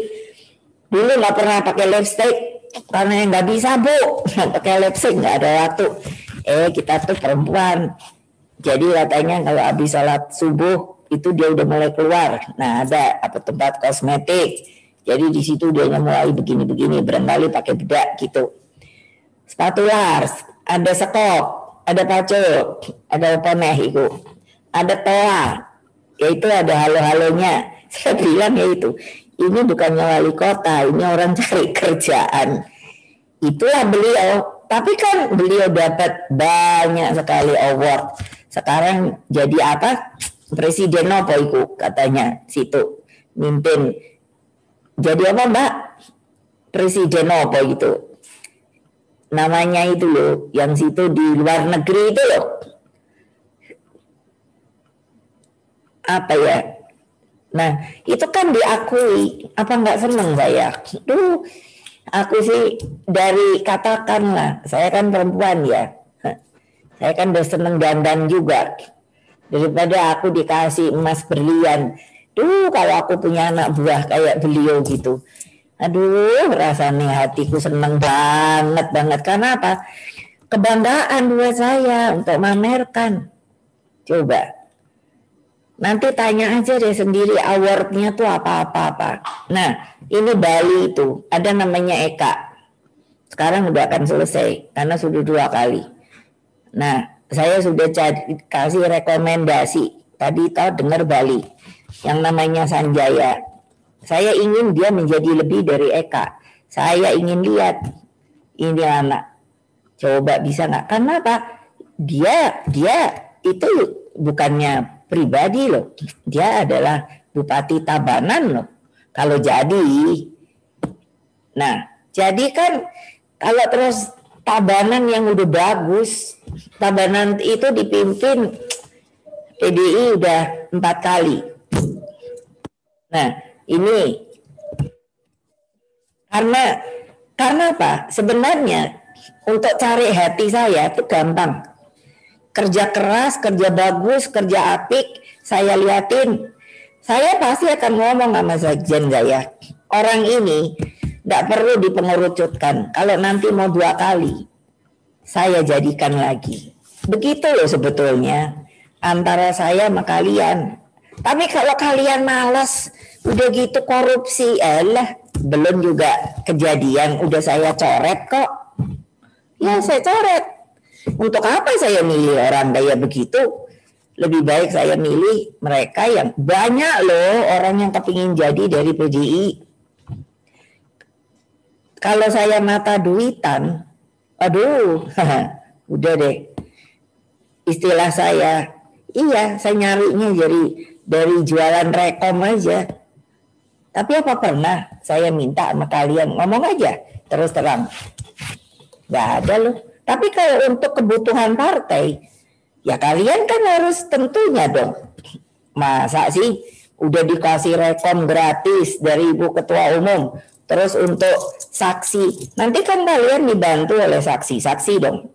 Dulu nggak pernah pakai lipstick karena nggak bisa Bu pakai lipstick nggak ada waktu. Kita tuh perempuan. Jadi katanya kalau habis sholat subuh itu dia udah mulai keluar. Nah ada apa tempat kosmetik. Jadi di situ dia mulai begini-begini barangkali pakai bedak gitu. Sepatu Lars. Ada sekop, ada pacul, ada poneh itu, ada toa, yaitu ada halo-halonya. Saya bilang ya itu, ini bukannya wali kota, ini orang cari kerjaan. Itulah beliau, tapi kan beliau dapat banyak sekali award. Sekarang jadi apa? Presiden apa itu katanya situ, mimpin. Jadi apa Mbak? Presiden apa gitu? Namanya itu loh, yang situ di luar negeri itu loh. Apa ya? Nah, itu kan diakui. Apa nggak seneng saya? Aku sih dari katakanlah, saya kan perempuan ya. Saya kan udah seneng dandan juga. Daripada aku dikasih emas berlian. Kalau aku punya anak buah kayak beliau gitu. Aduh, rasanya hatiku seneng banget. Karena apa? Kebanggaan buat saya untuk mamerkan. Coba. Nanti tanya aja deh sendiri awardnya tuh apa. Nah, ini Bali itu ada namanya Eka. Sekarang udah akan selesai karena sudah 2 kali. Nah, saya sudah kasih rekomendasi. Tadi tahu dengar Bali yang namanya Sanjaya. Saya ingin dia menjadi lebih dari Eka. Saya ingin lihat ini anak. Coba bisa nggak? Karena apa? Dia itu bukannya pribadi loh. Dia adalah Bupati Tabanan loh. Kalau jadi. Nah, jadi kan kalau terus Tabanan yang udah bagus, Tabanan itu dipimpin PDI udah 4 kali. Nah, ini karena apa? Sebenarnya untuk cari hati saya itu gampang. Kerja keras, kerja bagus, kerja apik, saya liatin. Saya pasti akan ngomong sama Sekjen saya. Orang ini tidak perlu dipengerucutkan. Kalau nanti mau 2 kali, saya jadikan lagi. Begitu loh sebetulnya antara saya sama kalian. Tapi kalau kalian malas, udah gitu korupsi, belum juga kejadian, udah saya coret kok. Ya saya coret. Untuk apa saya milih orang kayak begitu? Lebih baik saya milih mereka yang banyak loh orang yang kepingin jadi dari PDI. Kalau saya mata duitan, aduh, udah deh. Istilah saya, saya nyarinya dari jualan rekom aja. Tapi apa pernah saya minta sama kalian ngomong aja terus terang? Gak ada loh. Tapi kalau untuk kebutuhan partai, ya kalian kan harus tentunya dong. Masa sih udah dikasih rekom gratis dari Ibu Ketua Umum, terus untuk saksi, nanti kan kalian dibantu oleh saksi dong.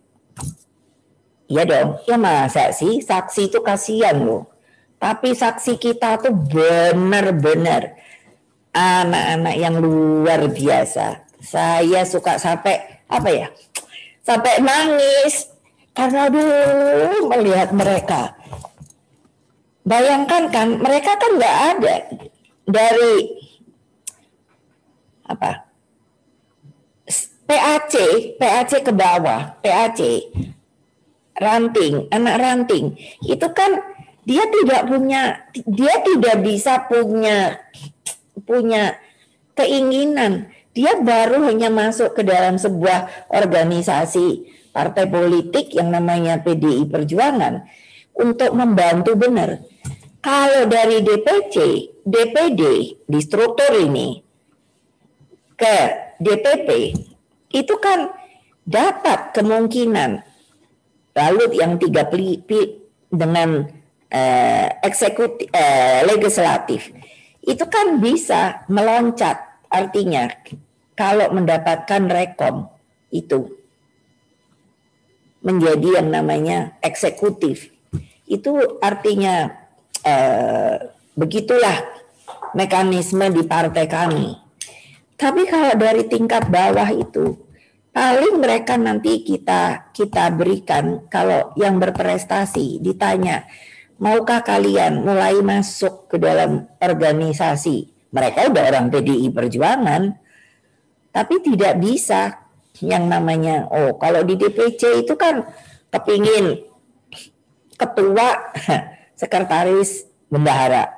Iya dong, ya masa sih saksi itu kasihan loh. Tapi saksi kita tuh benar-benar anak-anak yang luar biasa. Saya suka sampai sampai nangis karena melihat mereka. Bayangkan kan, mereka kan nggak ada dari PAC ke bawah, PAC ranting, anak ranting itu kan dia tidak bisa punya keinginan. Dia baru hanya masuk ke dalam sebuah organisasi partai politik yang namanya PDI Perjuangan untuk membantu benar. Kalau dari DPC, DPD di struktur ini ke DPP itu kan dapat kemungkinan. Lalu yang 3 dengan eksekutif legislatif itu kan bisa meloncat, artinya kalau mendapatkan rekom itu menjadi yang namanya eksekutif, itu artinya begitulah mekanisme di partai kami. Tapi kalau dari tingkat bawah itu paling mereka nanti kita berikan, kalau yang berprestasi ditanya, maukah kalian mulai masuk ke dalam organisasi? Mereka udah orang PDI Perjuangan, tapi tidak bisa yang namanya, kalau di DPC itu kan kepingin ketua, sekretaris, bendahara.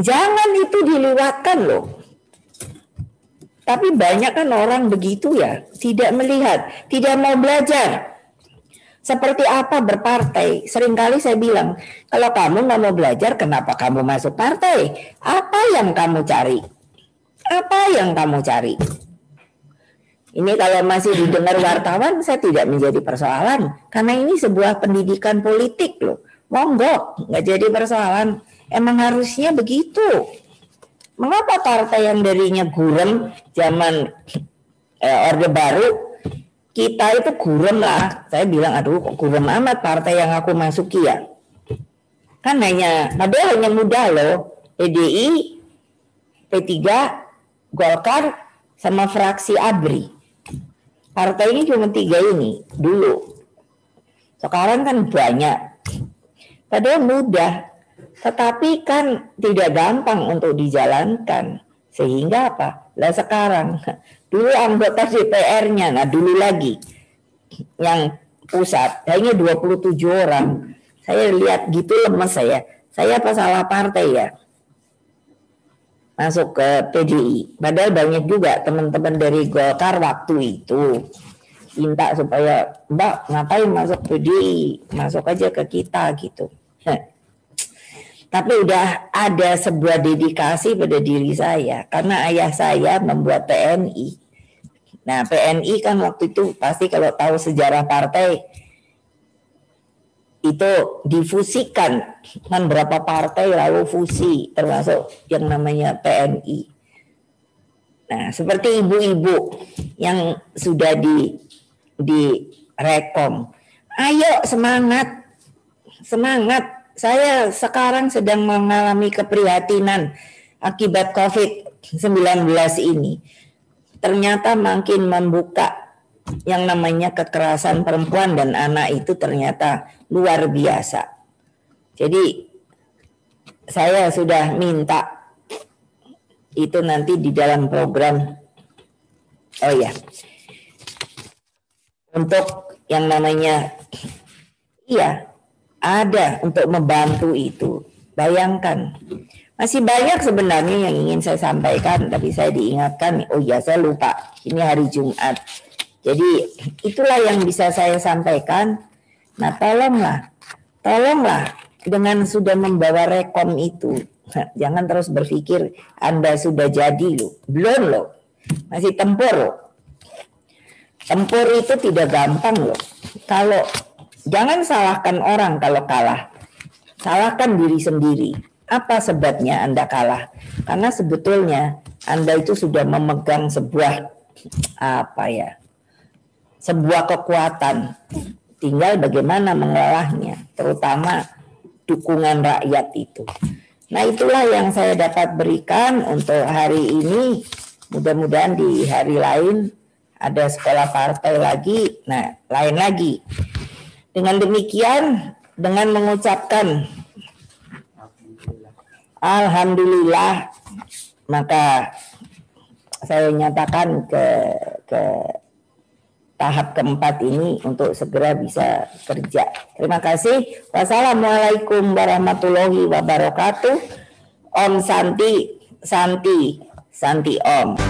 Jangan itu dilewatkan loh. Tapi banyak kan orang begitu ya, tidak melihat, tidak mau belajar. Seperti apa berpartai? Seringkali saya bilang, kalau kamu nggak mau belajar, kenapa kamu masuk partai? Apa yang kamu cari? Apa yang kamu cari? Ini kalau masih didengar wartawan, saya tidak menjadi persoalan. Karena ini sebuah pendidikan politik loh. Monggo, nggak jadi persoalan. Emang harusnya begitu. Mengapa partai yang darinya gurem zaman Orde Baru, kita itu gurem lah. Saya bilang, aduh kok gurem amat partai yang aku masuki ya. Kan padahal hanya mudah loh. PDI, P3, Golkar sama fraksi ABRI. Partai ini cuma 3 ini dulu. Sekarang kan banyak. Padahal mudah. Tetapi kan tidak gampang untuk dijalankan. Sehingga apa? Lah sekarang, dulu anggota DPR-nya, nah dulu lagi, yang pusat, hanya 27 orang. Saya lihat gitu lemes saya. Saya apa salah partai ya? Masuk ke PDI. Padahal banyak juga teman-teman dari Golkar waktu itu minta supaya Mbak ngapain masuk PDI, masuk aja ke kita gitu. Tapi udah ada sebuah dedikasi pada diri saya karena ayah saya membuat PNI. Nah PNI kan waktu itu pasti kalau tahu sejarah partai itu difusikan kan, berapa partai lalu fusi termasuk yang namanya PNI. Nah seperti ibu-ibu yang sudah di rekom, ayo semangat, saya sekarang sedang mengalami keprihatinan akibat COVID-19 ini. Ternyata makin membuka yang namanya kekerasan perempuan dan anak itu ternyata luar biasa. Jadi saya sudah minta itu nanti di dalam program. Oh ya, untuk yang namanya ada untuk membantu itu. Bayangkan, masih banyak sebenarnya yang ingin saya sampaikan, tapi saya diingatkan, oh ya saya lupa, ini hari Jumat. Jadi itulah yang bisa saya sampaikan. Nah tolonglah dengan sudah membawa rekom itu. Jangan terus berpikir Anda sudah jadi loh. Belum loh. Masih tempur loh. Tempur itu tidak gampang loh. Kalau jangan salahkan orang kalau kalah. Salahkan diri sendiri. Apa sebabnya Anda kalah? Karena sebetulnya Anda itu sudah memegang sebuah sebuah kekuatan, tinggal bagaimana mengolahnya, terutama dukungan rakyat itu. Nah itulah yang saya dapat berikan untuk hari ini. Mudah-mudahan di hari lain ada sekolah partai lagi, nah lain lagi. Dengan demikian, dengan mengucapkan Alhamdulillah, maka saya nyatakan ke tahap keempat ini untuk segera bisa kerja. Terima kasih. Wassalamualaikum warahmatullahi wabarakatuh. Om Santi, Santi, Santi Om.